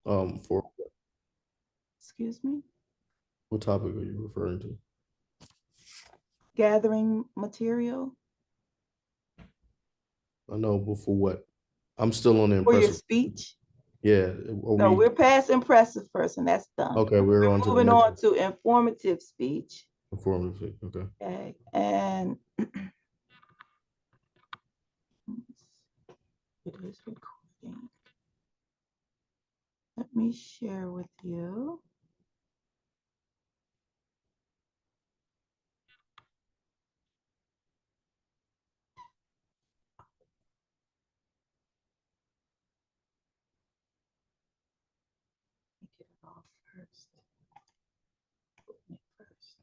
For Excuse me? what topic are you referring to? Gathering material I know, but for what? I'm still on the for your impressive. speech. Yeah, are So we we're past impressive person. That's done. okay? We're on to the Moving next on to informative speech. informative. Okay. Okay. And it is recording. Let me share with you. Let me get it off first. Open it first.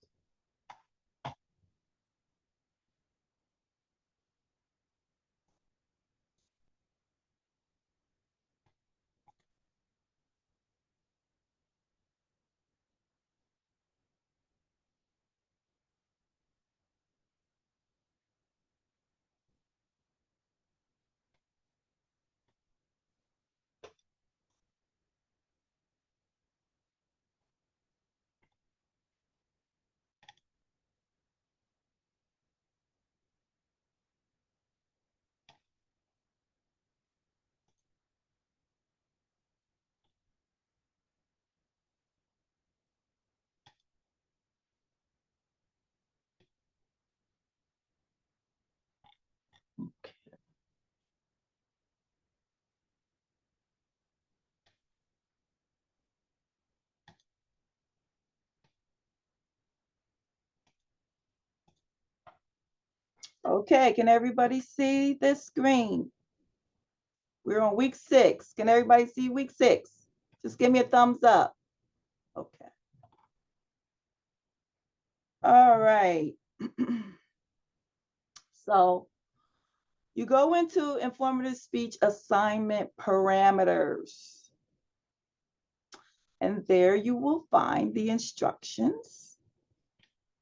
Okay. Okay, can everybody see this screen? We're on week 6. Can everybody see week 6? Just give me a thumbs up. Okay. All right. So you go into informative speech assignment parameters, and there you will find the instructions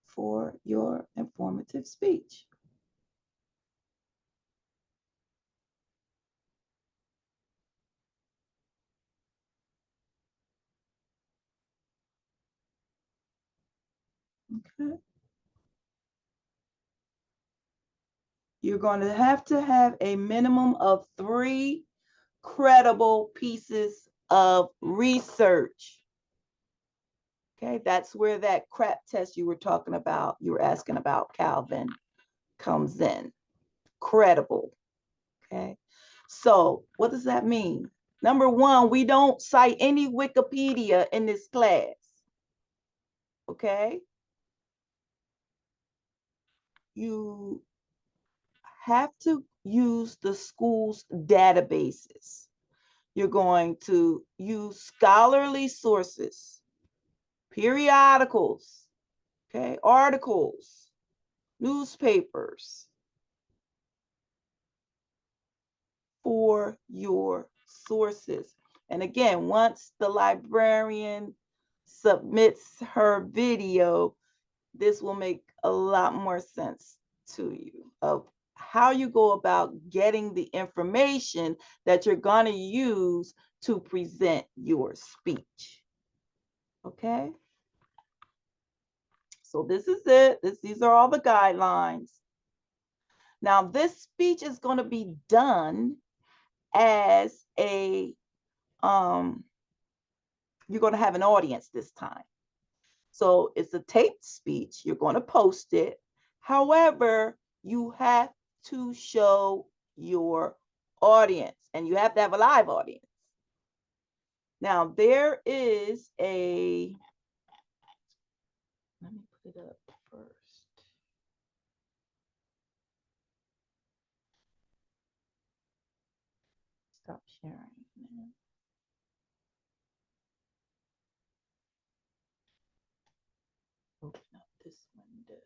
for your informative speech. Okay. You're going to have a minimum of 3 credible pieces of research. Okay, that's where that CRAP test you were talking about, you were asking about, Calvin, comes in. Credible. Okay, so what does that mean? Number one, we don't cite any Wikipedia in this class. Okay, you have to use the school's databases. You're going to use scholarly sources, periodicals, okay, articles, newspapers for your sources. And again, once the librarian submits her video, this will make a lot more sense to you of how you go about getting the information that you're going to use to present your speech. Okay? So this is it. These are all the guidelines. Now, this speech is going to be done as a, you're going to have an audience this time. So it's a taped speech. You're going to post it. However, you have to show your audience, and you have to have a live audience. Now, there is a, let me put it up first. Stop sharing. Open up this window.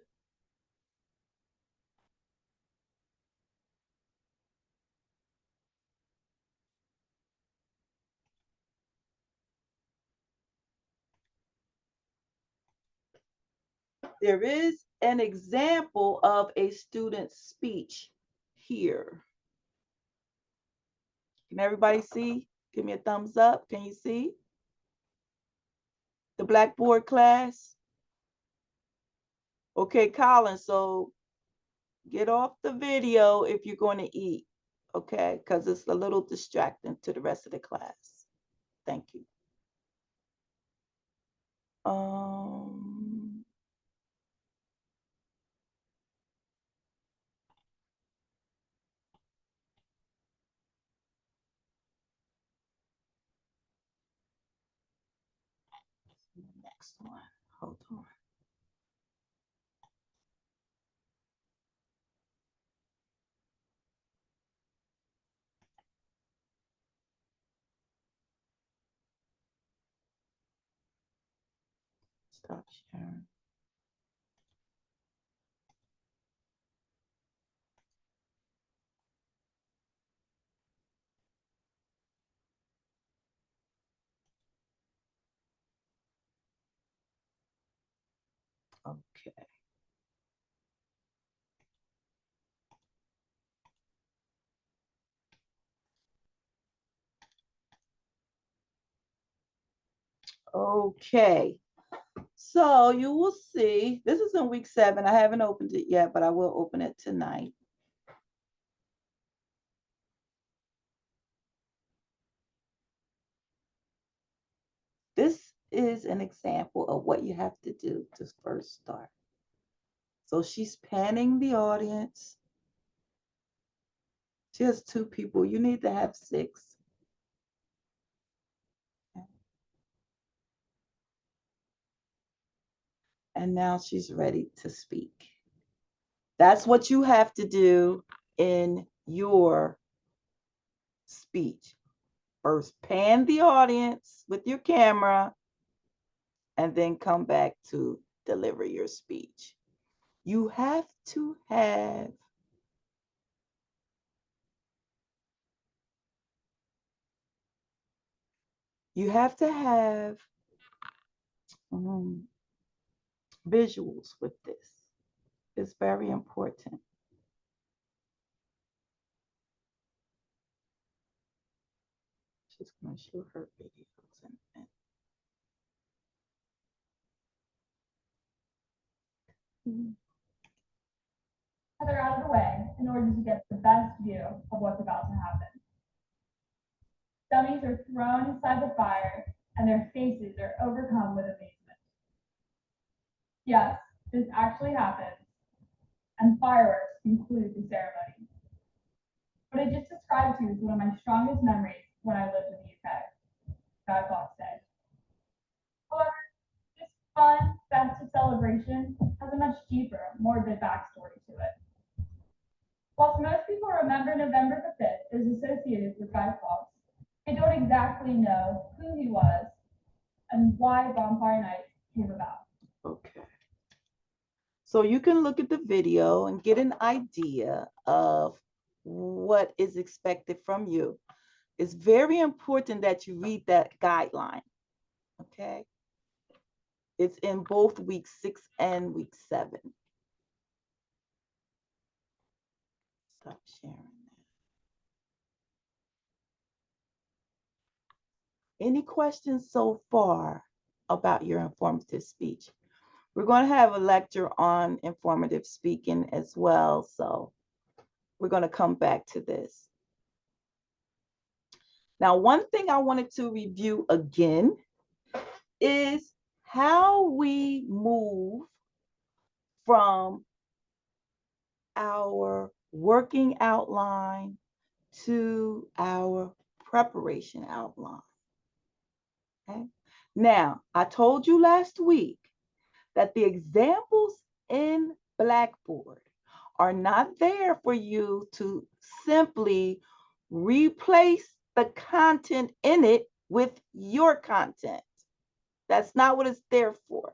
There is an example of a student's speech here. Can everybody see? Give me a thumbs up. Can you see? the Blackboard class? Okay, Colin, so get off the video if you're going to eat, okay? Because it's a little distracting to the rest of the class. Thank you. Next one, hold on. Stop sharing. Okay. Okay. So you will see, this is in week 7. I haven't opened it yet, but I will open it tonight. This is an example of what you have to do to first start. So she's panning the audience. She has 2 people. You need to have 6. And now she's ready to speak. That's what you have to do in your speech. First, pan the audience with your camera and then come back to deliver your speech. You have to have visuals with this. It's very important. She's going to show her videos and They're out of the way in order to get the best view of what's about to happen. Dummies are thrown inside the fire and their faces are overcome with amazement. Yes, this actually happens, and fireworks conclude the ceremony. What I just described to you is one of my strongest memories when I lived in the UK, Guy Fawkes Day. However, this fun, festive celebration has a much deeper, morbid backstory to it. Whilst most people remember November the 5th is associated with Guy Fawkes, they don't exactly know who he was and why Bonfire Night came about. okay. So you can look at the video and get an idea of what is expected from you. It's very important that you read that guideline, okay? It's in both week 6 and week 7. Stop sharing that. Any questions so far about your informative speech? We're going to have a lecture on informative speaking as well, so we're going to come back to this. Now, one thing I wanted to review again is how we move from our working outline to our preparation outline. Okay. Now, I told you last week that the examples in Blackboard are not there for you to simply replace the content in it with your content. That's not what it's there for.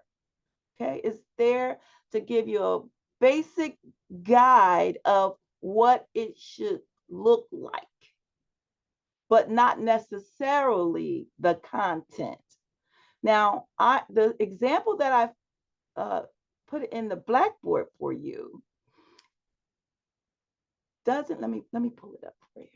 Okay, it's there to give you a basic guide of what it should look like, but not necessarily the content. Now, the example that I've put in the Blackboard for you doesn't, let me pull it up for you.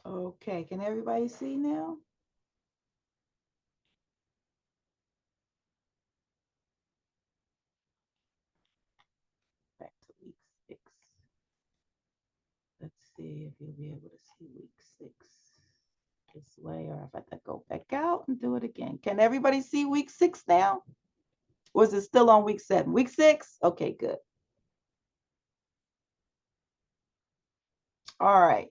Okay, can everybody see now? Back to week 6. Let's see if you'll be able to see week 6 this way, or if I have to go back out and do it again. Can everybody see week 6 now? Or is it still on week 7? Week 6? Okay, good. All right.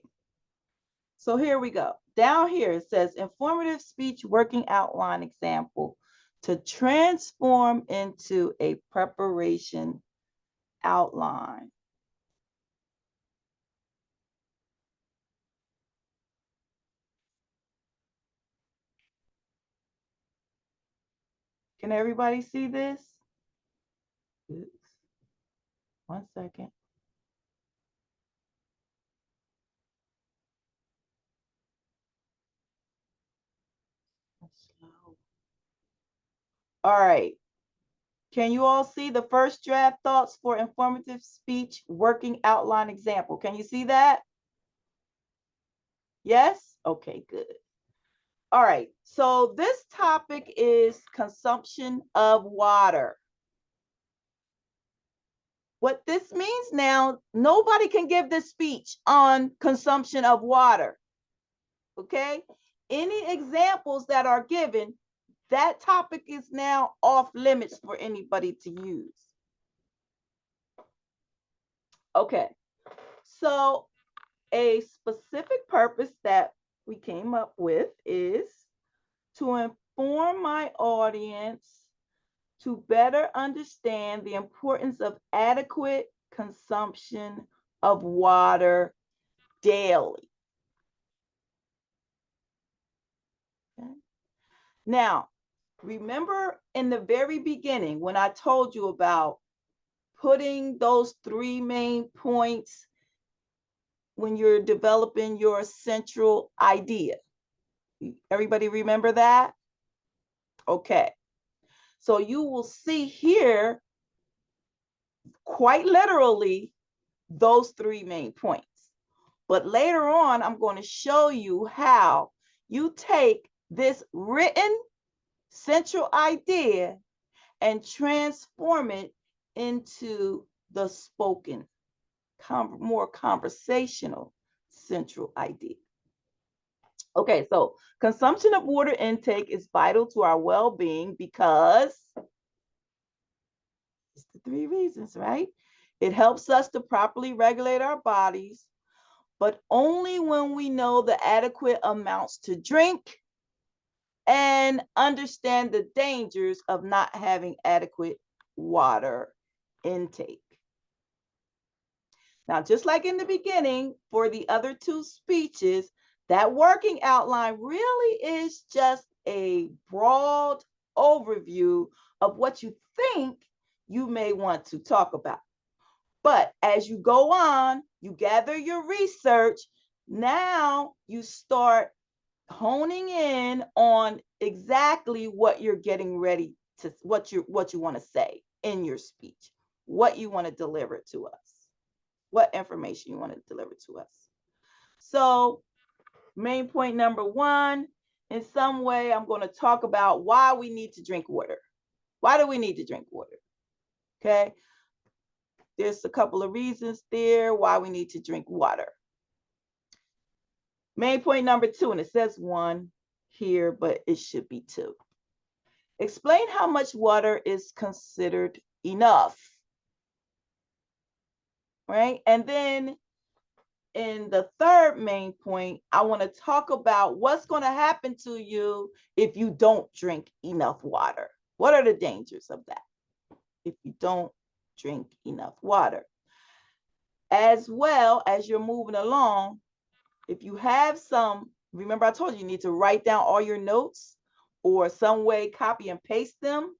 So here we go. Down here it says informative speech working outline example to transform into a preparation outline. Can everybody see this? Oops. 1 second. That's slow. All right. Can you all see the first draft thoughts for informative speech working outline example? Can you see that? Yes? Okay, good. All right. So this topic is consumption of water. What this means now, nobody can give this speech on consumption of water. Okay? Any examples that are given, that topic is now off limits for anybody to use. Okay. So a specific purpose that we came up with is to inform my audience to better understand the importance of adequate consumption of water daily. Okay. Now, remember in the very beginning when I told you about putting those 3 main points when you're developing your central idea? Everybody remember that? Okay. So you will see here quite literally those 3 main points. But later on, I'm going to show you how you take this written central idea and transform it into the spoken, more conversational central idea. Okay, so consumption of water intake is vital to our well-being because it's the 3 reasons, right? It helps us to properly regulate our bodies, but only when we know the adequate amounts to drink and understand the dangers of not having adequate water intake. Now, just like in the beginning, for the other 2 speeches, that working outline really is just a broad overview of what you think you may want to talk about. But as you go on, you gather your research, now you start honing in on exactly what you're getting ready to, what you want to say in your speech, what you want to deliver to us, what information you want to deliver to us. So main point number 1, in some way, I'm going to talk about why we need to drink water. Why do we need to drink water? Okay. There's a couple of reasons there why we need to drink water. Main point number 2, and it says 1 here, but it should be 2. Explain how much water is considered enough. Right? And then in the 3rd main point, I want to talk about what's going to happen to you if you don't drink enough water. What are the dangers of that if you don't drink enough water? As well as you're moving along, if you have some, remember I told you, you need to write down all your notes or some way copy and paste them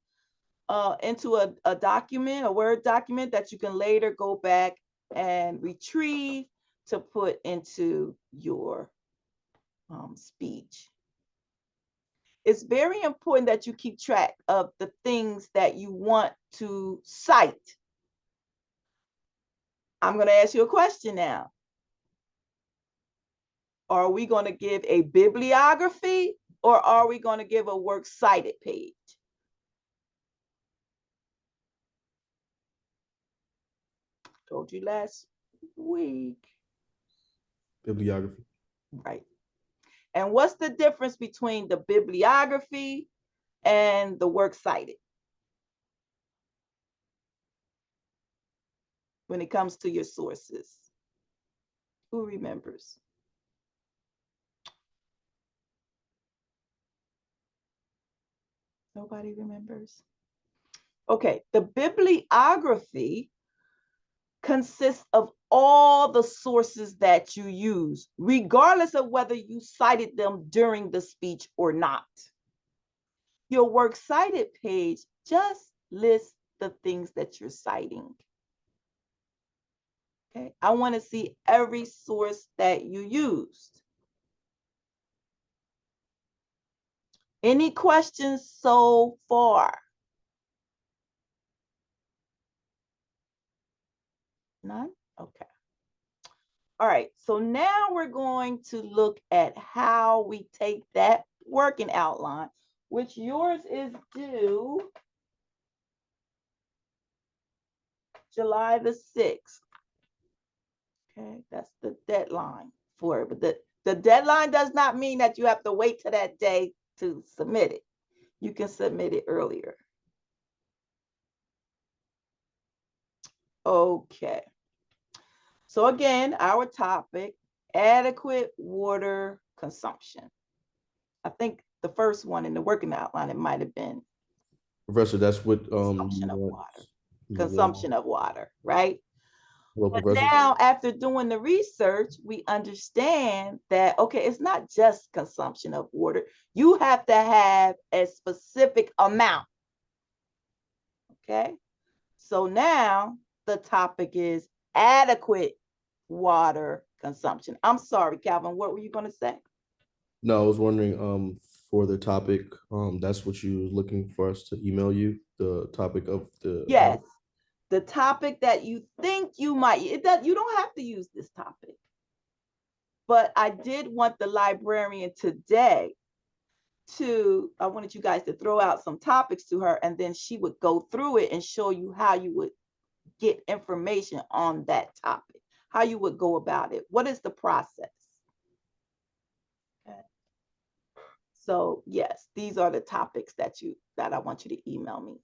into a document, a Word document that you can later go back and retrieve to put into your speech. It's very important that you keep track of the things that you want to cite. I'm going to ask you a question now. Are we going to give a bibliography or are we going to give a works cited page? Told you last week, Bibliography. right? And what's the difference between the bibliography and the works cited when it comes to your sources? Who remembers? Nobody remembers? Okay, the bibliography consists of all the sources that you use, regardless of whether you cited them during the speech or not. Your works cited page just lists the things that you're citing. Okay, I want to see every source that you used. Any questions so far? None? Okay. All right, so now we're going to look at how we take that working outline, which yours is due July the 6th. Okay, that's the deadline for it. But the deadline does not mean that you have to wait till that day to submit it. You can submit it earlier. Okay. So again, our topic, adequate water consumption. I think the first one in the working outline, it might have been Professor, that's what consumption of water. Consumption of water, right? Hello, But Professor. now, after doing the research, we understand that, okay, it's not just consumption of water. You have to have a specific amount. Okay. So now the topic is adequate water consumption. I'm sorry, Calvin, what were you going to say? No, I was wondering, for the topic, that's what you were looking for us to email you, the topic of the. Yes, the topic that you think you might, you don't have to use this topic. But I did want the librarian today I wanted you guys to throw out some topics to her, and then she would go through it and show you how you would get information on that topic, how you would go about it. What is the process? Okay. So yes, these are the topics that I want you to email me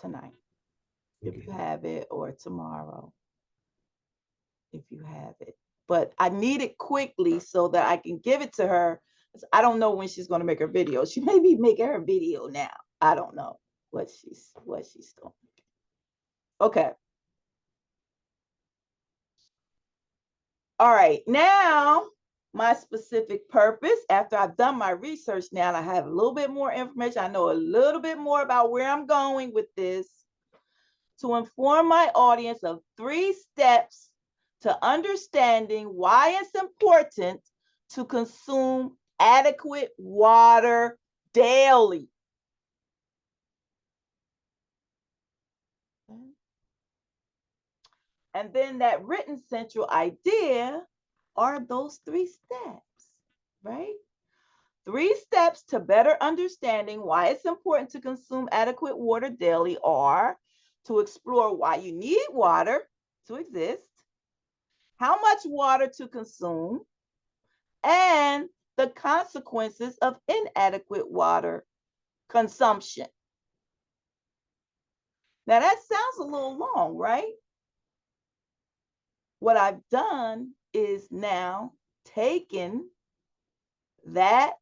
tonight, if you have it, or tomorrow, if you have it. But I need it quickly so that I can give it to her. I don't know when she's going to make her video. She may be making her video now. I don't know what she's doing. Okay. All right. Now, my specific purpose, after I've done my research now, and I have a little bit more information, I know a little bit more about where I'm going with this, to inform my audience of 3 steps to understanding why it's important to consume adequate water daily. Okay. And then that written central idea are those 3 steps, right? 3 steps to better understanding why it's important to consume adequate water daily are to explore why you need water to exist, how much water to consume, and the consequences of inadequate water consumption. Now that sounds a little long, right? What I've done is now taken that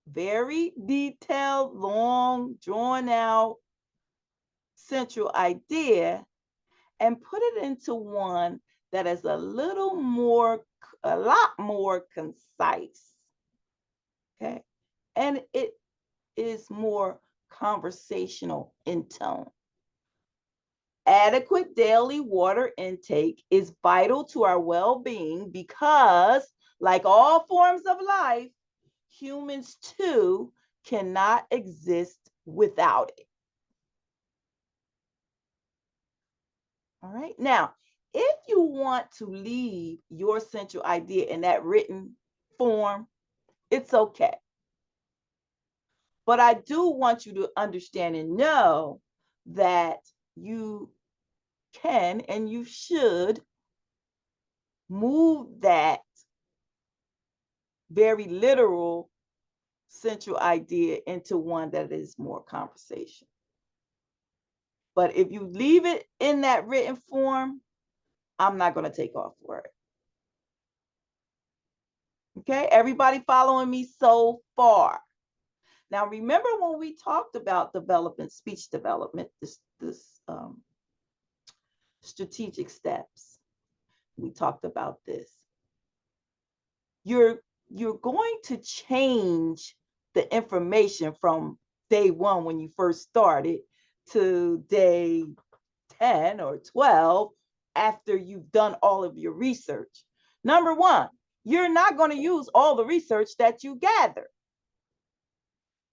very detailed, long, drawn out central idea and put it into one that is a lot more concise. Okay. And it is more conversational in tone. Adequate daily water intake is vital to our well-being because, like all forms of life, humans too cannot exist without it. All right. Now, If you want to leave your central idea in that written form, it's okay. But I do want you to understand and know that you can and you should move that very literal central idea into one that is more conversation. But if you leave it in that written form, I'm not going to take off for it. Okay, everybody following me so far? Now, remember when we talked about development, speech development, this strategic steps, we talked about this. You're going to change the information from day 1 when you first started to day 10 or 12 after you've done all of your research. Number 1, you're not going to use all the research that you gather.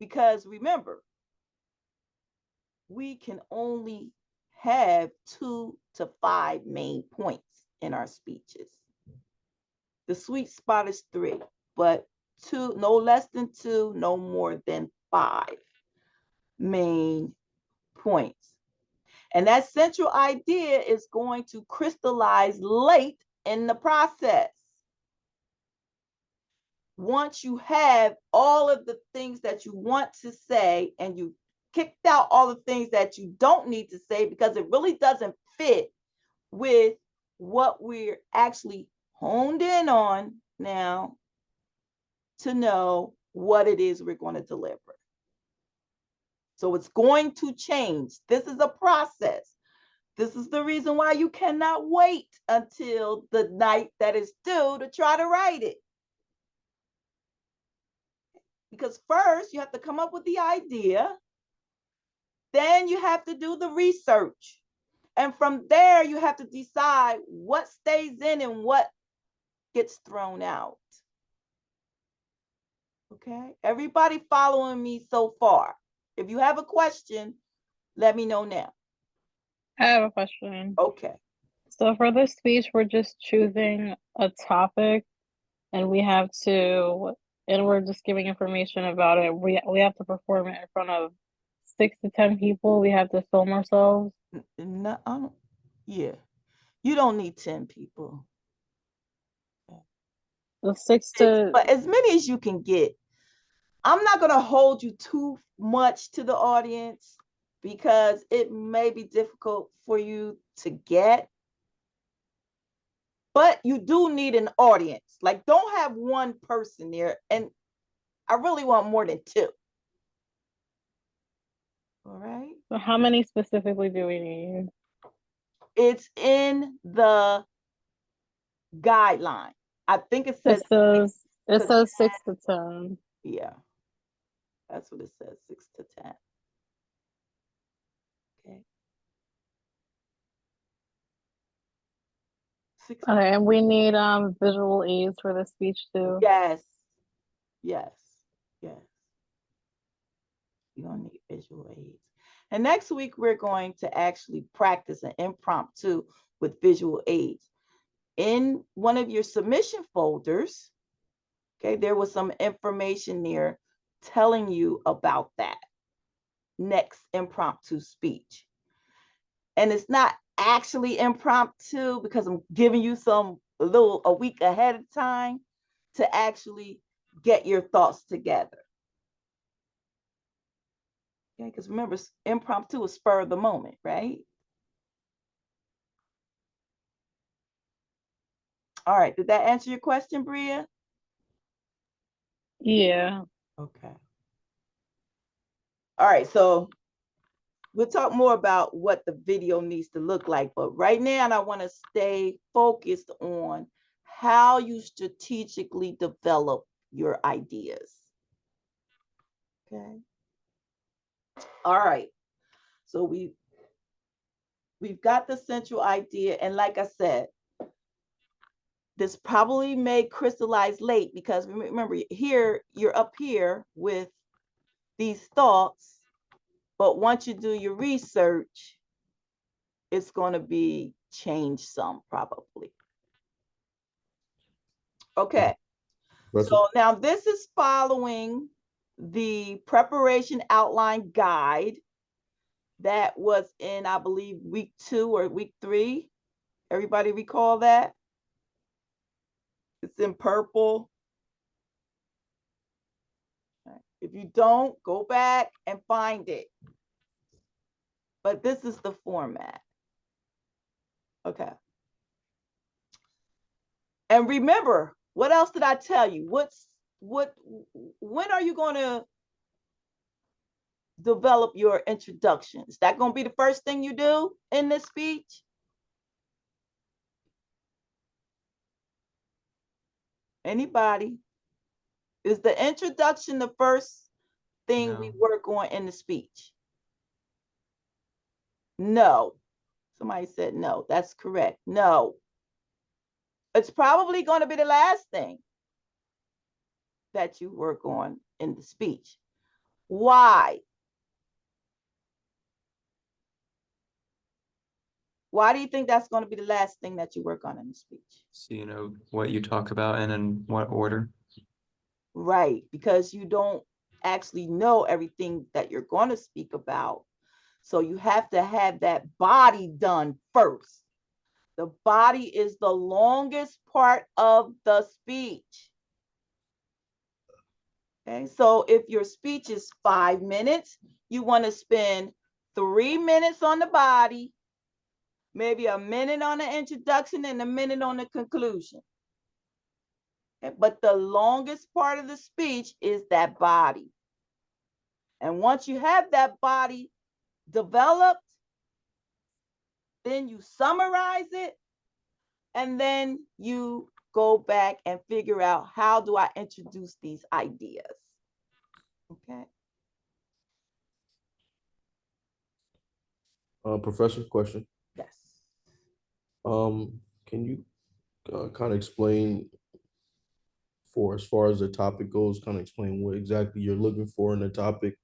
Because remember, we can only have 2 to 5 main points in our speeches. The sweet spot is 3, but 2, no less than 2, no more than 5 main points. And that central idea is going to crystallize late in the process. Once you have all of the things that you want to say and you kicked out all the things that you don't need to say because it really doesn't fit with what we're actually honed in on now to know what it is we're going to deliver. So it's going to change. This is a process. This is the reason why you cannot wait until the night that is due to try to write it. Because first you have to come up with the idea, then you have to do the research. And from there, you have to decide what stays in and what gets thrown out. Okay, everybody following me so far? If you have a question, let me know now. I have a question. Okay. So for this speech, we're just choosing a topic and we're just giving information about it. We have to perform it in front of 6 to 10 people. We have to film ourselves. No, yeah. You don't need 10 people. The 6 to But as many as you can get. I'm not going to hold you too much to the audience because it may be difficult for you to get. But you do need an audience. Like, don't have one person there. And I really want more than 2. All right. So how many specifically do we need? It's in the guideline. I think it says It says 6 to 10. Yeah. That's what it says, 6 to 10. Okay. 6 to Okay, and we need visual aids for the speech too. Yes. Yes. Yes. You're going to need visual aids. And next week, we're going to actually practice an impromptu with visual aids. In one of your submission folders, okay, there was some information there telling you about that next impromptu speech. And it's not actually impromptu because I'm giving you a week ahead of time to actually get your thoughts together. Okay, because remember, impromptu is spur of the moment, right? All right, did that answer your question, Bria? Yeah. Okay. All right, so we'll talk more about what the video needs to look like, but right now I want to stay focused on how you strategically develop your ideas. Okay. All right. So we've got the central idea, and like I said, this probably may crystallize late because remember, here you're up here with these thoughts, but once you do your research, it's going to be change some probably. Okay, Professor? so now this is following the preparation outline guide that was in, I believe, week 2 or week 3. Everybody recall that? It's in purple. If you don't, go back and find it. But this is the format. Okay. And remember, what else did I tell you? When are you going to develop your introduction? Is that going to be the first thing you do in this speech? Anybody? Is the introduction the first thing we No. work on in the speech? No. Somebody said no. That's correct. No. It's probably going to be the last thing that you work on in the speech. Why? Why do you think that's going to be the last thing that you work on in the speech? So you know what you talk about and in what order. Right, because you don't actually know everything that you're going to speak about. So you have to have that body done first. The body is the longest part of the speech. Okay, so if your speech is 5 minutes, you want to spend 3 minutes on the body, maybe a minute on the introduction and a minute on the conclusion. Okay, but the longest part of the speech is that body. And once you have that body developed, then you summarize it, and then you go back and figure out, how do I introduce these ideas? Okay. Professor, question. Yes. Can you kind of explain, for as far as the topic goes, kind of explain what exactly you're looking for in the topic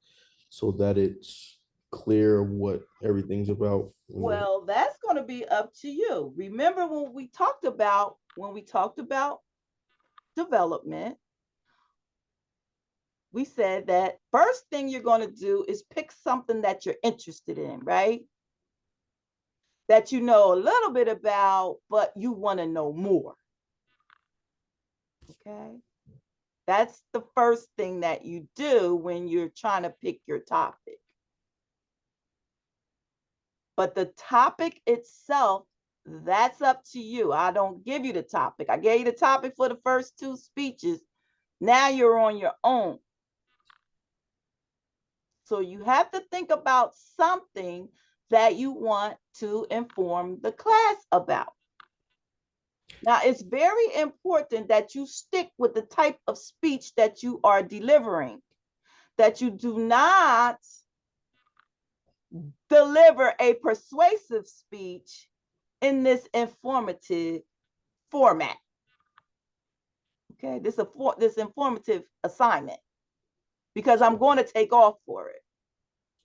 so that it's clear what everything's about? Well, that's going to be up to you. Remember when we talked about development, we said that first thing you're going to do is pick something that you're interested in, right? That you know a little bit about, but you want to know more. Okay. That's the first thing that you do when you're trying to pick your topic. But the topic itself, that's up to you. I don't give you the topic. I gave you the topic for the first 2 speeches. Now you're on your own. So you have to think about something that you want to inform the class about. Now, it's very important that you stick with the type of speech that you are delivering, that you do not deliver a persuasive speech in this informative format. Okay, this informative assignment, because I'm going to take off for it.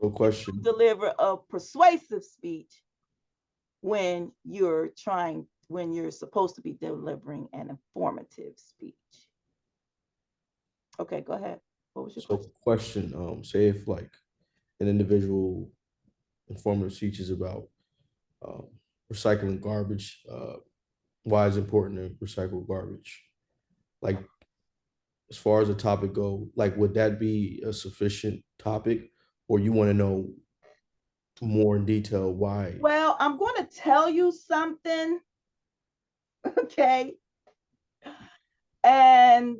So question. Deliver a persuasive speech when you're supposed to be delivering an informative speech. Okay, go ahead. What was your question? Say if like an individual informative speech is about recycling garbage, why is it important to recycle garbage? Like, as far as the topic go, like, would that be a sufficient topic, or you want to know more in detail why? Well, I'm going to tell you something, okay? And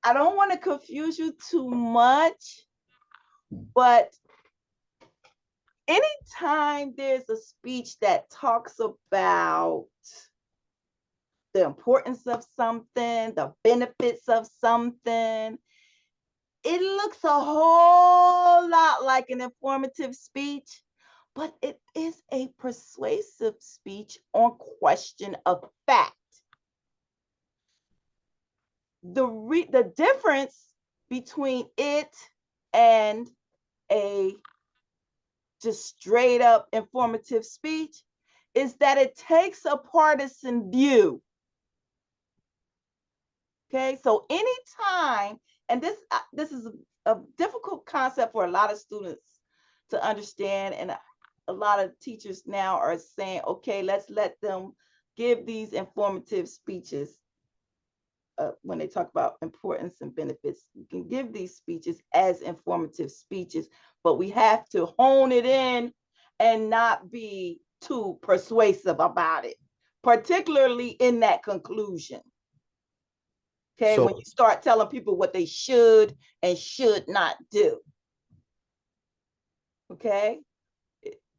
I don't want to confuse you too much, but anytime there's a speech that talks about the importance of something, the benefits of something, it looks a whole lot like an informative speech, but it is a persuasive speech on question of fact. The difference between it and a just straight up informative speech is that it takes a partisan view. Okay, so anytime, and this is a difficult concept for a lot of students to understand, and a lot of teachers now are saying, okay, let's let them give these informative speeches. When they talk about importance and benefits, you can give these speeches as informative speeches, but we have to hone it in and not be too persuasive about it, particularly in that conclusion. Okay, So- when you start telling people what they should and should not do. Okay,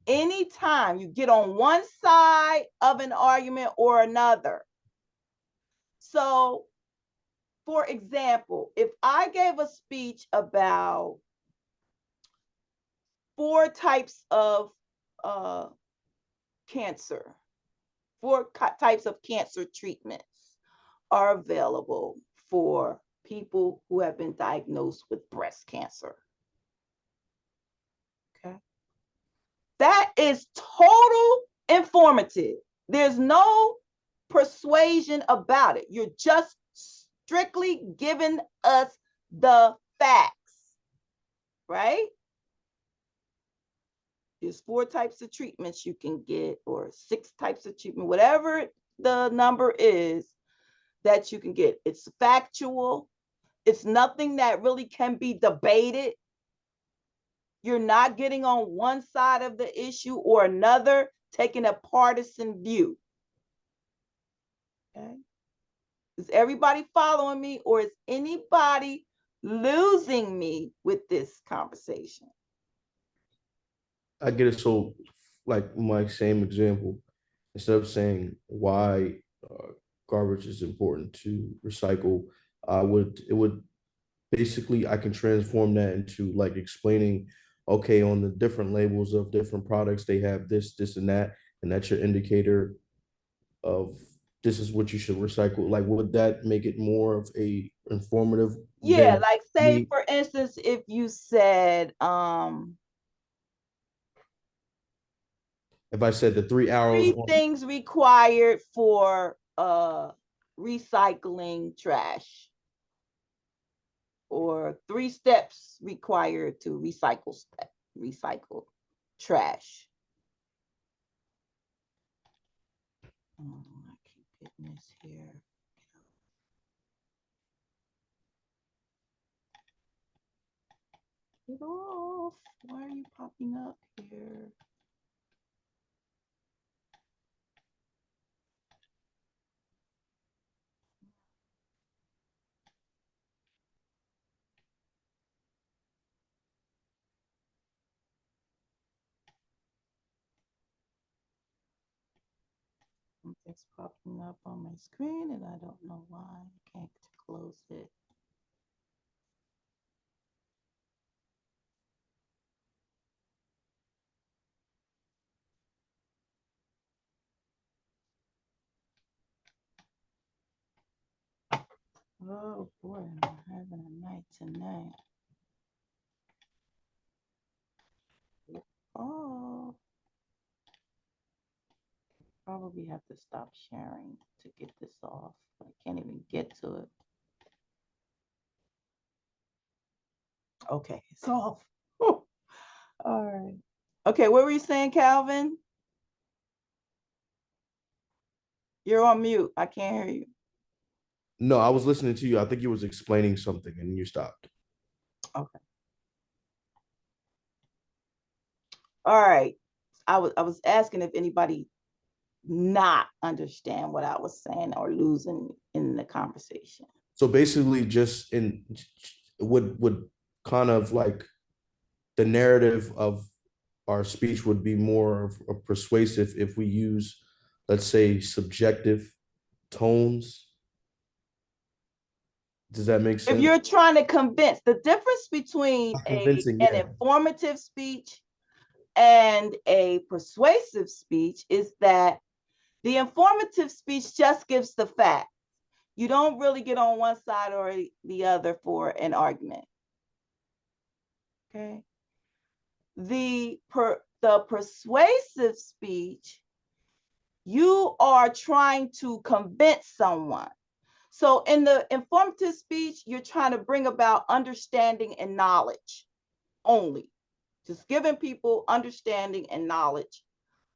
anytime you get on one side of an argument or another. So, for example, if I gave a speech about 4 types of cancer, 4 types of cancer treatments are available for people who have been diagnosed with breast cancer. Okay. That is total informative. There's no persuasion about it. You're just strictly giving us the facts, right? There's 4 types of treatments you can get, or 6 types of treatment, whatever the number is that you can get. It's factual. It's nothing that really can be debated. You're not getting on one side of the issue or another, taking a partisan view. Okay. Is everybody following me, or is anybody losing me with this conversation? I get it. So, like my same example, instead of saying why garbage is important to recycle, it would basically, I can transform that into like explaining, okay, on the different labels of different products, they have this, this, and that, and that's your indicator of this is what you should recycle. Like, would that make it more of a informative? Yeah, than like say me? for instance, if you said If I said the 3 arrows 3 on, things required for recycling trash, or 3 steps required to recycle trash. Oh, I keep getting this here. Get off. Why are you popping up here? Something's popping up on my screen and I don't know why. I can't close it. Oh boy, I'm having a night tonight. Oh, probably have to stop sharing to get this off. I can't even get to it. Okay, it's off. All right. Okay, what were you saying, Calvin? You're on mute. I can't hear you. no, I was listening to you. I think you was explaining something and you stopped. Okay. All right. I was asking if anybody not understand what I was saying or losing in the conversation. So basically, just in would kind of like the narrative of our speech would be more of persuasive if we use, let's say, subjective tones. Does that make If sense? you're trying to convince, the difference between Convincing, an yeah. informative speech and a persuasive speech is that the informative speech just gives the facts. You don't really get on one side or the other for an argument. Okay. The the persuasive speech, you are trying to convince someone. So in the informative speech, you're trying to bring about understanding and knowledge only, just giving people understanding and knowledge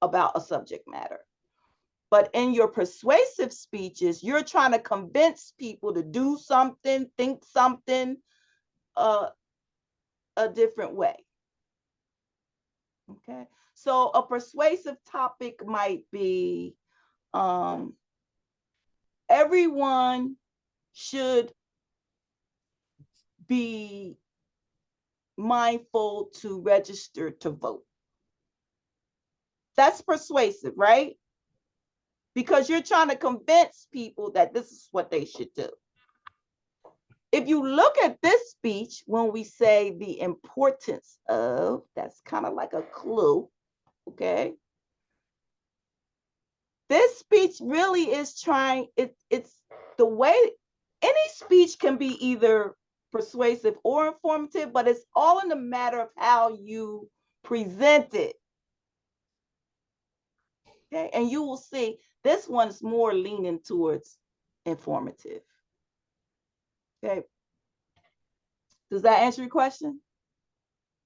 about a subject matter. But in your persuasive speeches, you're trying to convince people to do something, think something a different way. Okay, so a persuasive topic might be everyone should be mindful to register to vote. That's persuasive, right? Because you're trying to convince people that this is what they should do. If you look at this speech, when we say the importance of, that's kind of like a clue, okay? This speech really is trying, it's the way, any speech can be either persuasive or informative, but it's all in the matter of how you present it. Okay, and you will see this one's more leaning towards informative. Okay, does that answer your question?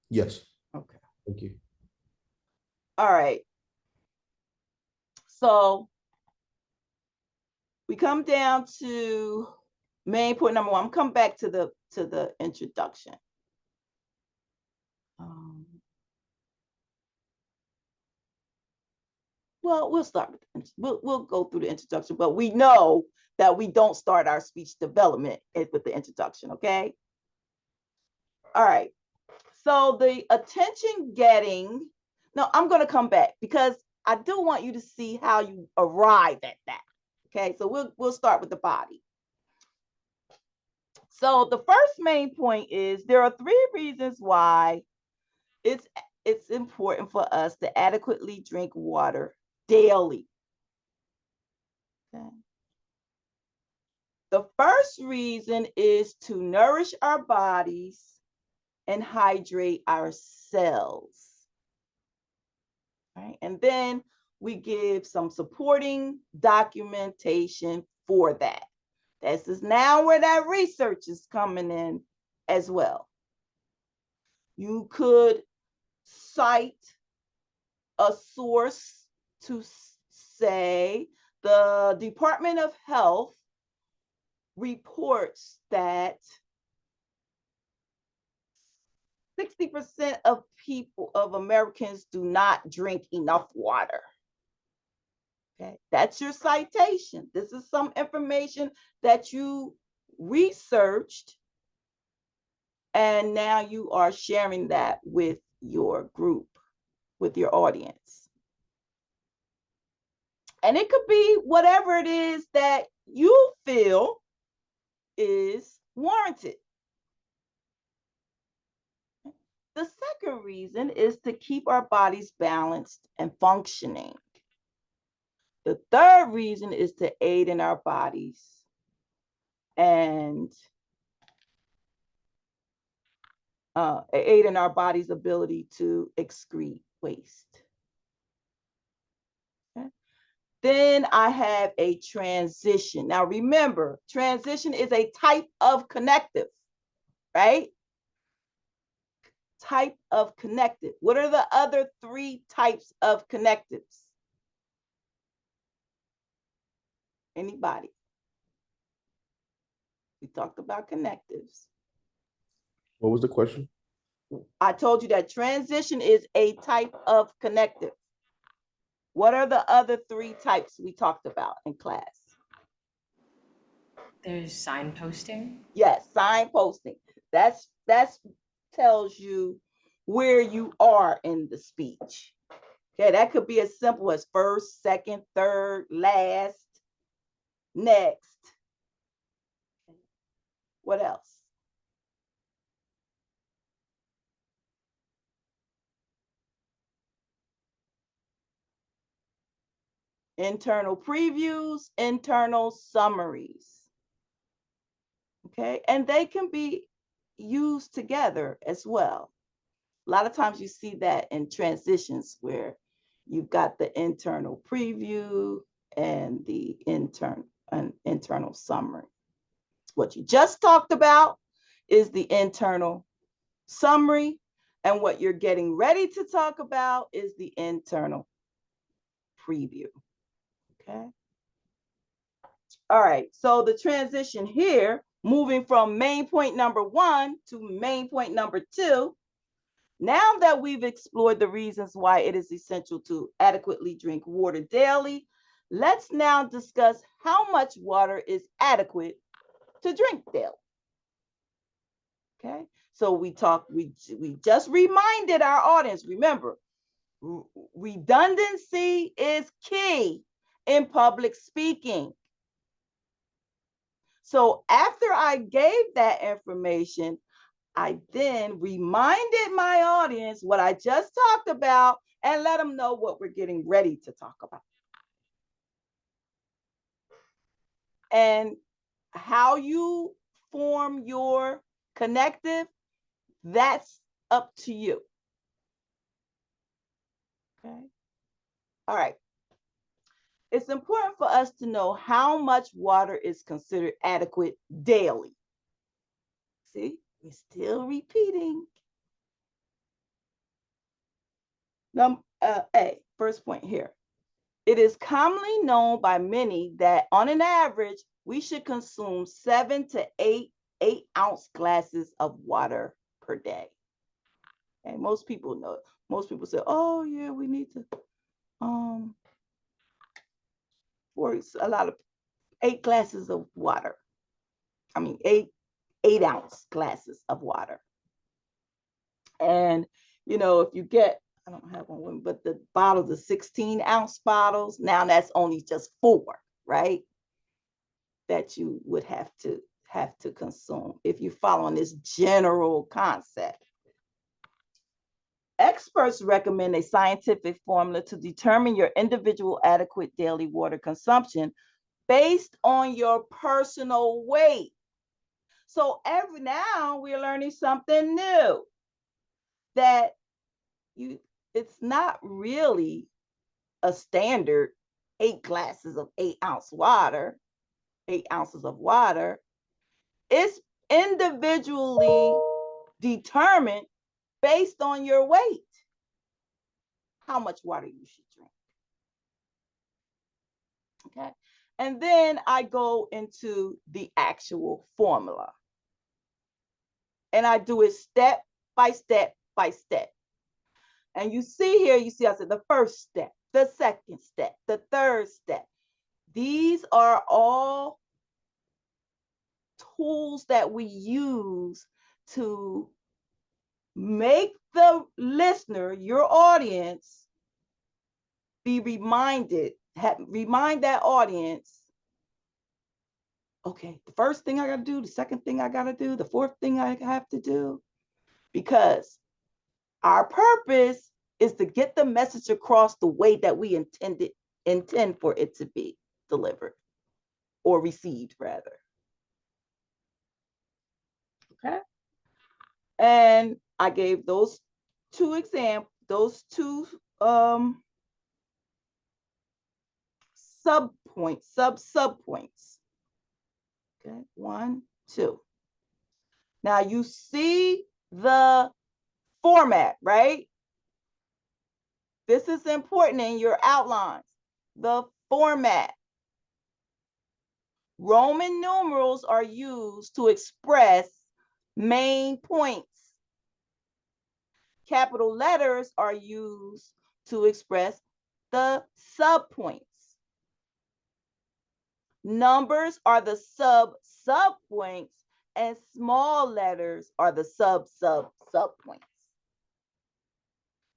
Yes. Okay. Thank you. All right. So we come down to main point number one. I'm coming back to the introduction. Well, we'll start with we'll go through the introduction, but we know that we don't start our speech development with the introduction, okay? All right. So the attention getting, no, I'm going to come back because I do want you to see how you arrive at that. Okay, so we'll start with the body. So the first main point is there are 3 reasons why it's important for us to adequately drink water daily. Okay. The first reason is to nourish our bodies and hydrate our cells. Right? And then we give some supporting documentation for that. This is now where that research is coming in as well. You could cite a source to say the Department of Health reports that 60% of Americans do not drink enough water. Okay, that's your citation. This is some information that you researched, and now you are sharing that with your group, with your audience. And it could be whatever it is that you feel is warranted. The second reason is to keep our bodies balanced and functioning. The third reason is to aid in our bodies and aid in our body's ability to excrete waste. Okay. Then I have a transition. Now remember, transition is a type of connective, right? Type of connective. What are the other 3 types of connectives? Anybody? We talked about connectives. What was the question? I told you that transition is a type of connective. What are the other 3 types we talked about in class? There's signposting. Yes, signposting. That tells you where you are in the speech. Okay, that could be as simple as first, second, third, last, next. What else? Internal previews, internal summaries. Okay, and they can be used together as well. A lot of times you see that in transitions where you've got the internal preview and the internal summary. What you just talked about is the internal summary, and what you're getting ready to talk about is the internal preview. Okay. All right, so the transition here, moving from main point number 1 to main point number 2. Now that we've explored the reasons why it is essential to adequately drink water daily, let's now discuss how much water is adequate to drink daily. Okay, so we just reminded our audience, remember, redundancy is key in public speaking. So after I gave that information, I then reminded my audience what I just talked about and let them know what we're getting ready to talk about. And how you form your connective, that's up to you. Okay. All right. It's important for us to know how much water is considered adequate daily. See, we're still repeating. First point here. It is commonly known by many that on an average, we should consume 7 to 8 8-ounce glasses of water per day. And most people know, most people say, oh yeah, we need to, for a lot of 8 glasses of water. I mean, 8-ounce glasses of water. And, you know, if you get, I don't have one, but the bottles, the 16-ounce bottles, now that's only just 4, right? That you would have to consume if you're following this general concept. Experts recommend a scientific formula to determine your individual adequate daily water consumption based on your personal weight. So now we're learning something new, that it's not really a standard 8 glasses of 8-ounce water, 8 ounces of water. It's individually determined based on your weight, how much water you should drink. Okay. And then I go into the actual formula. And I do it step by step by step. And you see here, I said the first step, the second step, the third step. These are all tools that we use to make the listener, your audience, be reminded, remind that audience, okay, the first thing I got to do, the second thing I got to do, the fourth thing I have to do, because our purpose is to get the message across the way that we intend for it to be delivered or received, rather. Okay. And I gave those 2 examples, those 2 sub-points. Okay, 1, 2. Now you see the format, right? This is important in your outlines. The format. Roman numerals are used to express main points. Capital letters are used to express the subpoints. Numbers are the subpoints, and small letters are the subpoints.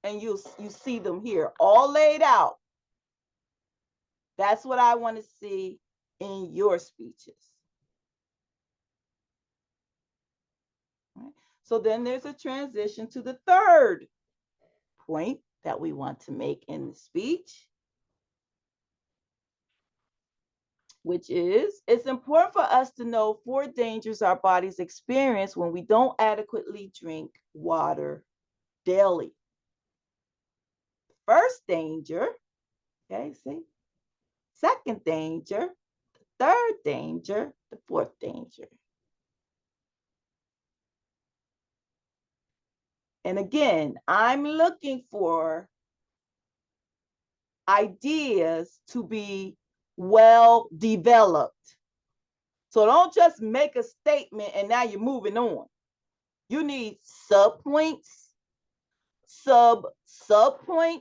And you see them here all laid out. That's what I want to see in your speeches. Right. So then there's a transition to the third point that we want to make in the speech, which is, it's important for us to know 4 dangers our bodies experience when we don't adequately drink water daily. First danger, okay, see? Second danger, the third danger, the fourth danger. And again, I'm looking for ideas to be well developed. So don't just make a statement and now you're moving on. You need subpoints, subpoints,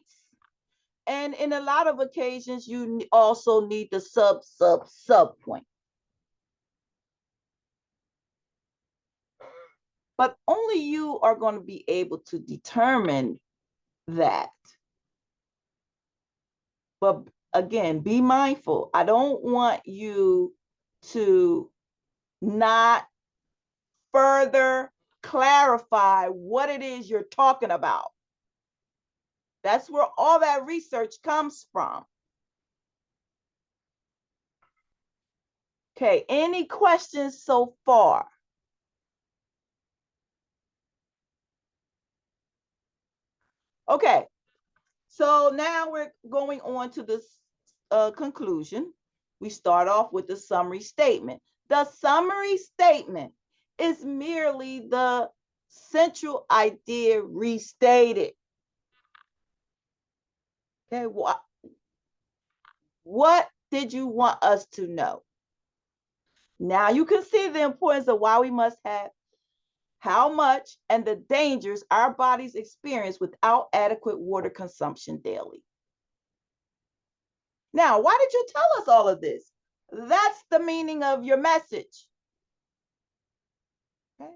and in a lot of occasions, you also need the subpoint. But only you are going to be able to determine that. But again, be mindful. I don't want you to not further clarify what it is you're talking about. That's where all that research comes from. Okay, any questions so far? Okay, so now we're going on to this conclusion. We start off with the summary statement. The summary statement is merely the central idea restated. Okay, what did you want us to know? Now you can see the importance of why we must have, how much, and the dangers our bodies experience without adequate water consumption daily. Now, why did you tell us all of this? That's the meaning of your message. Okay.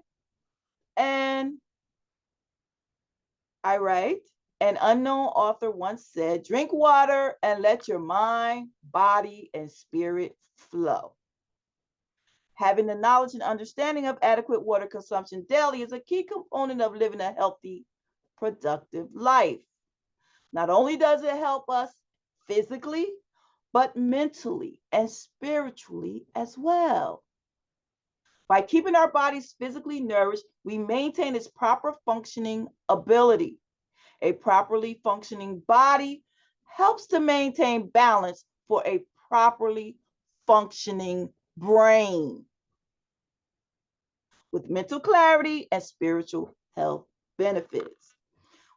And I write, an unknown author once said, drink water and let your mind, body, and spirit flow. Having the knowledge and understanding of adequate water consumption daily is a key component of living a healthy, productive life. Not only does it help us physically, but mentally and spiritually as well. By keeping our bodies physically nourished, we maintain its proper functioning ability. A properly functioning body helps to maintain balance for a properly functioning brain, with mental clarity and spiritual health benefits.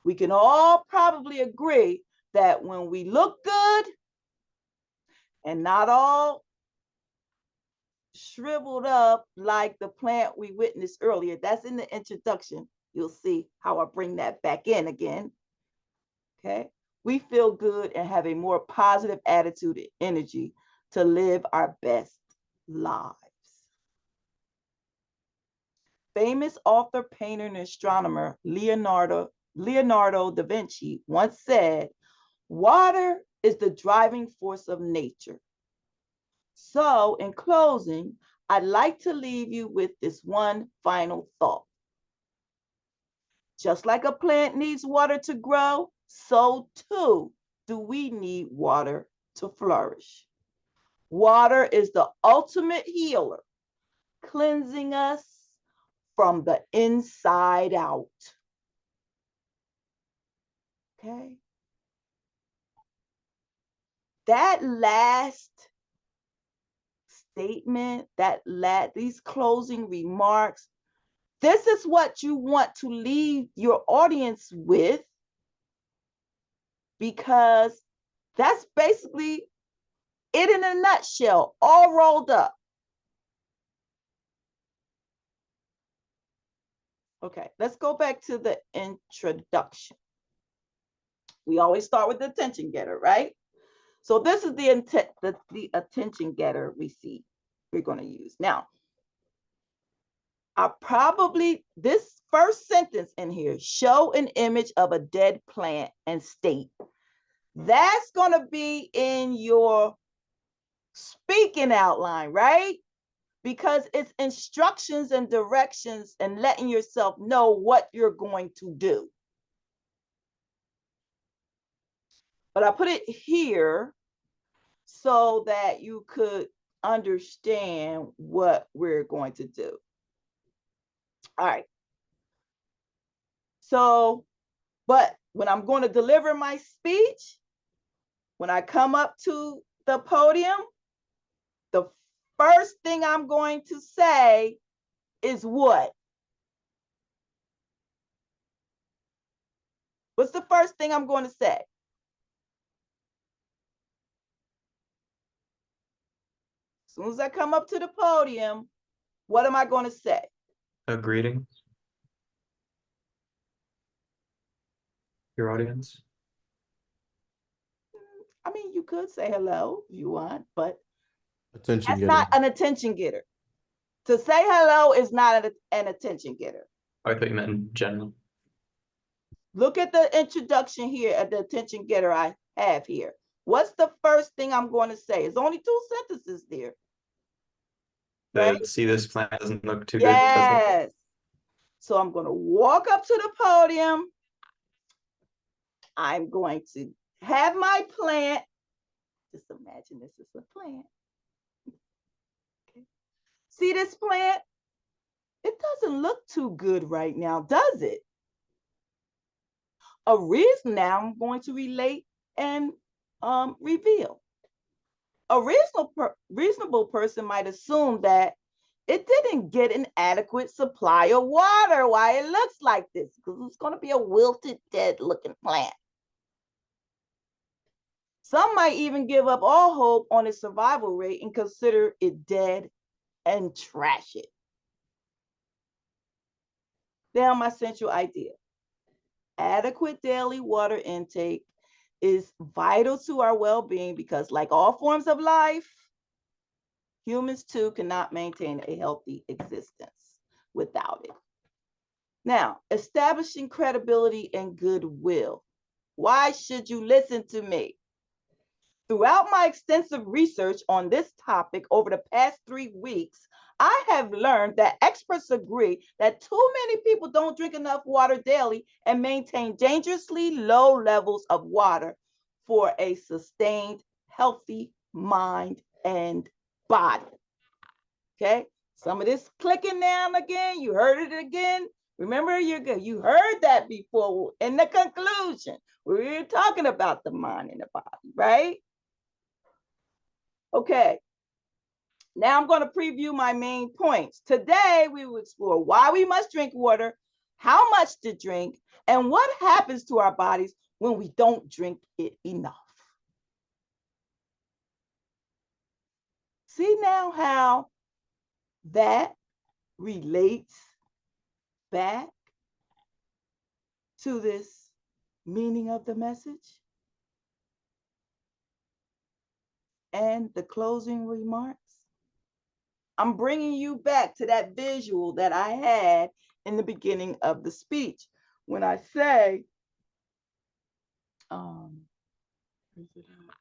We can all probably agree that when we look good and not all shriveled up like the plant we witnessed earlier, that's in the introduction. You'll see how I bring that back in again. Okay, we feel good and have a more positive attitude and energy to live our best lives. Famous author, painter, and astronomer Leonardo da Vinci once said, water is the driving force of nature. So in closing, I'd like to leave you with this one final thought. Just like a plant needs water to grow, so too do we need water to flourish. Water is the ultimate healer, cleansing us from the inside out. Okay? That last statement, these closing remarks, this is what you want to leave your audience with, because that's basically it in a nutshell, all rolled up. Okay, let's go back to the introduction. We always start with the attention getter, right? So this is the attention getter we're going to use. Now, this first sentence in here, show an image of a dead plant and state. That's going to be in your speaking outline, right? Because it's instructions and directions and letting yourself know what you're going to do. But I put it here so that you could understand what we're going to do. All right. So But when I'm going to deliver my speech, when I come up to the podium, the first thing I'm going to say is what? What's the first thing I'm going to say? As soon as I come up to the podium, what am I going to say? A greeting. Your audience. I mean, you could say hello if you want, but Attention that's getter. not an attention getter. To say hello is not an attention getter. I thought you meant in general. Look at the introduction here at the attention getter I have here. What's the first thing I'm going to say? It's only 2 sentences there. Right? See, this plan doesn't look too good. That's what- Yes. So I'm going to walk up to the podium. I'm going to have my plant. Just imagine this is a plant. Okay. See this plant? It doesn't look too good right now, does it? A reason now I'm going to relate and reveal. A reasonable person might assume that it didn't get an adequate supply of water why it looks like this, because it's going to be a wilted, dead looking plant. Some might even give up all hope on its survival rate and consider it dead and trash it. Now, my central idea. Adequate daily water intake is vital to our well-being because, like all forms of life, humans too cannot maintain a healthy existence without it. Now, establishing credibility and goodwill. Why should you listen to me? Throughout my extensive research on this topic over the past 3 weeks, I have learned that experts agree that too many people don't drink enough water daily and maintain dangerously low levels of water for a sustained, healthy mind and body. Okay, some of this clicking down again, you heard it again. Remember, you heard that before in the conclusion. We were talking about the mind and the body, right? Okay, now I'm going to preview my main points. Today, we will explore why we must drink water, how much to drink, and what happens to our bodies when we don't drink it enough. See now how that relates back to this meaning of the message and the closing remarks. I'm bringing you back to that visual that I had in the beginning of the speech when I say, where's it at?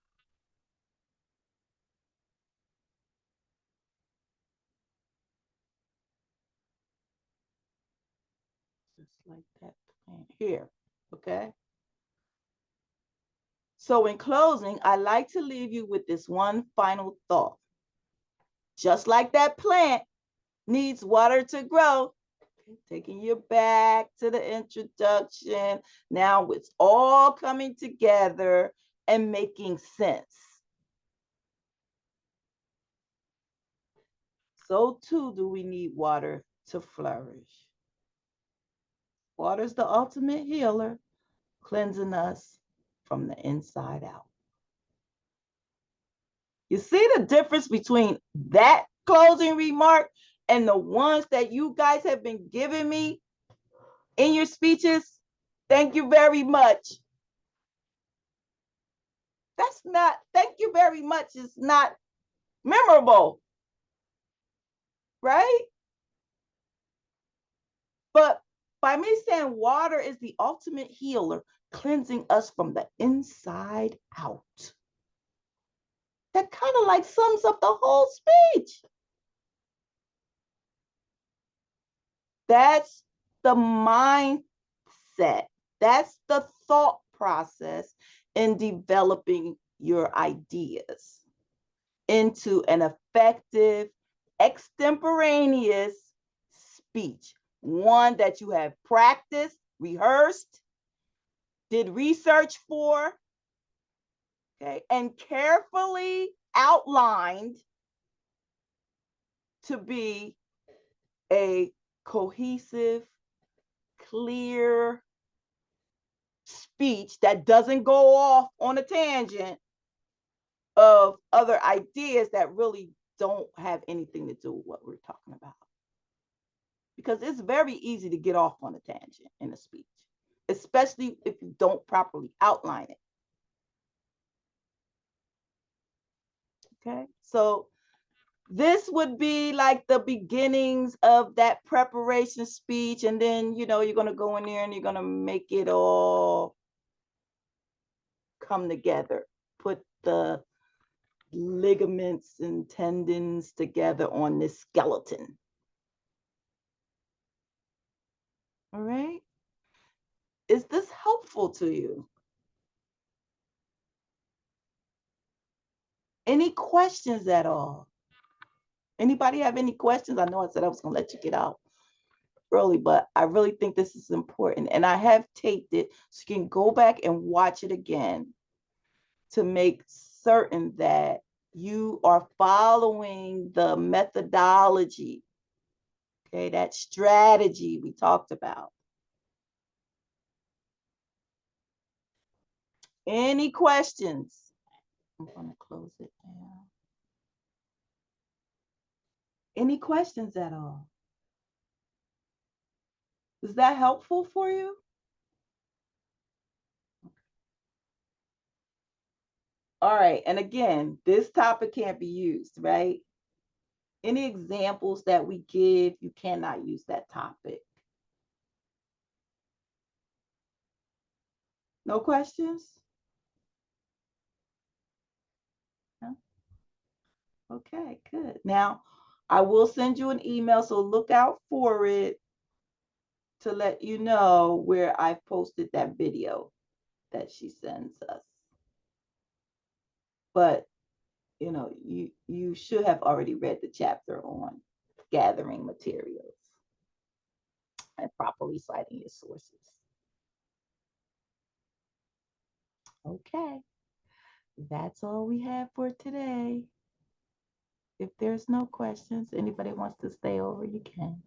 Just like that here, okay? So in closing, I like to leave you with this one final thought. Just like that plant needs water to grow, taking you back to the introduction. Now it's all coming together and making sense. So too do we need water to flourish. Water is the ultimate healer, cleansing us from the inside out. You see the difference between that closing remark and the ones that you guys have been giving me in your speeches? Thank you very much. That's not, thank you very much is not memorable, right? But by me saying water is the ultimate healer, cleansing us from the inside out, that kind of like sums up the whole speech. That's the mindset. That's the thought process in developing your ideas into an effective, extemporaneous speech, one that you have practiced, rehearsed, did research for, okay, and carefully outlined to be a cohesive, clear speech that doesn't go off on a tangent of other ideas that really don't have anything to do with what we're talking about. Because it's very easy to get off on a tangent in a speech, especially if you don't properly outline it. Okay, so this would be like the beginnings of that preparation speech, and then you're going to go in there and you're going to make it all come together, put the ligaments and tendons together on this skeleton. All right, is this helpful to you? Any questions at all? Anybody have any questions? I know I said I was going to let you get out early, but I really think this is important. And I have taped it so you can go back and watch it again to make certain that you are following the methodology, okay, that strategy we talked about. Any questions? I'm going to close it down. Any questions at all? Is that helpful for you? All right, and again, this topic can't be used, right? Any examples that we give, you cannot use that topic. No questions? No? Okay, good. Now, I will send you an email, so look out for it to let you know where I've posted that video that she sends us. But, you should have already read the chapter on gathering materials and properly citing your sources. Okay, that's all we have for today. If there's no questions, anybody wants to stay over, you can.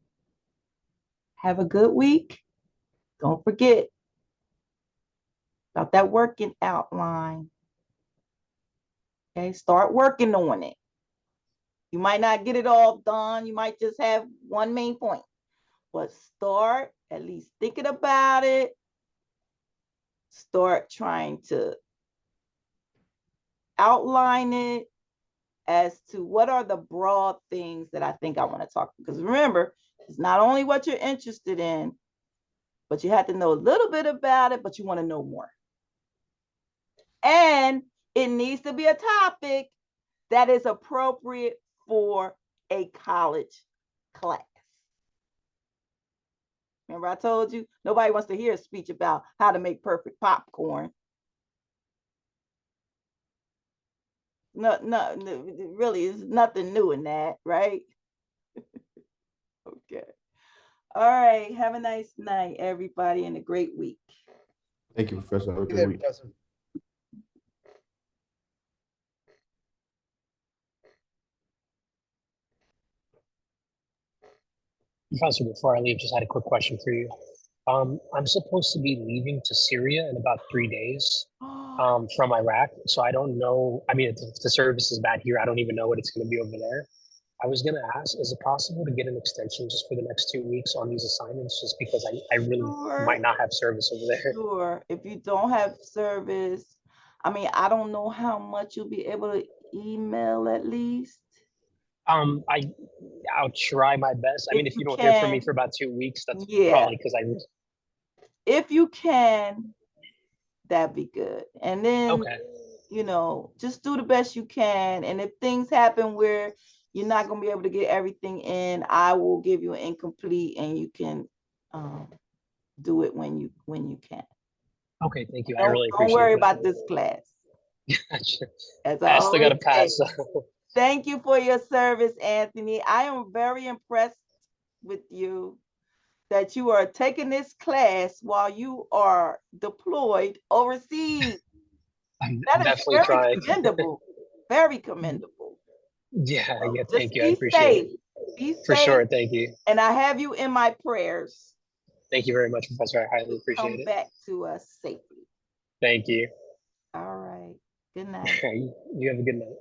Have a good week. Don't forget about that working outline. Okay, start working on it. You might not get it all done. You might just have one main point, but start at least thinking about it. Start trying to outline it as to what are the broad things that I think I want to talk. Because remember, it's not only what you're interested in, but you have to know a little bit about it, but you want to know more. And it needs to be a topic that is appropriate for a college class. Remember I told you, nobody wants to hear a speech about how to make perfect popcorn. No, really, there's nothing new in that, right? Okay. All right. Have a nice night, everybody, and a great week. Thank you, Professor. Have a Good good day, week. Professor. Professor, before I leave, just had a quick question for you. I'm supposed to be leaving to Syria in about 3 days from Iraq. So I don't know. I mean, if the service is bad here, I don't even know what it's going to be over there. I was going to ask, is it possible to get an extension just for the next 2 weeks on these assignments, just because I really Sure. might not have service over there? Sure. If you don't have service, I mean, I don't know how much you'll be able to email at least. I'll try my best. I mean, if you don't hear from me can, for about 2 weeks, that's yeah. probably because If you can, that'd be good. And then, okay. Just do the best you can. And if things happen where you're not going to be able to get everything in, I will give you an incomplete and you can do it when you can. Okay, thank you. I really appreciate it. Don't worry about this class. As I still got to always pass. say. Thank you for your service, Anthony. I am very impressed with you. that you are taking this class while you are deployed overseas. I'm That is definitely very trying. commendable. Very commendable. Yeah, yeah, Just thank you. I be appreciate safe. it. Be For safe. sure, thank you. And I have you in my prayers. Thank you very much, Professor. I highly appreciate Come it. back to us safely. Thank you. All right. Good night. You have a good night.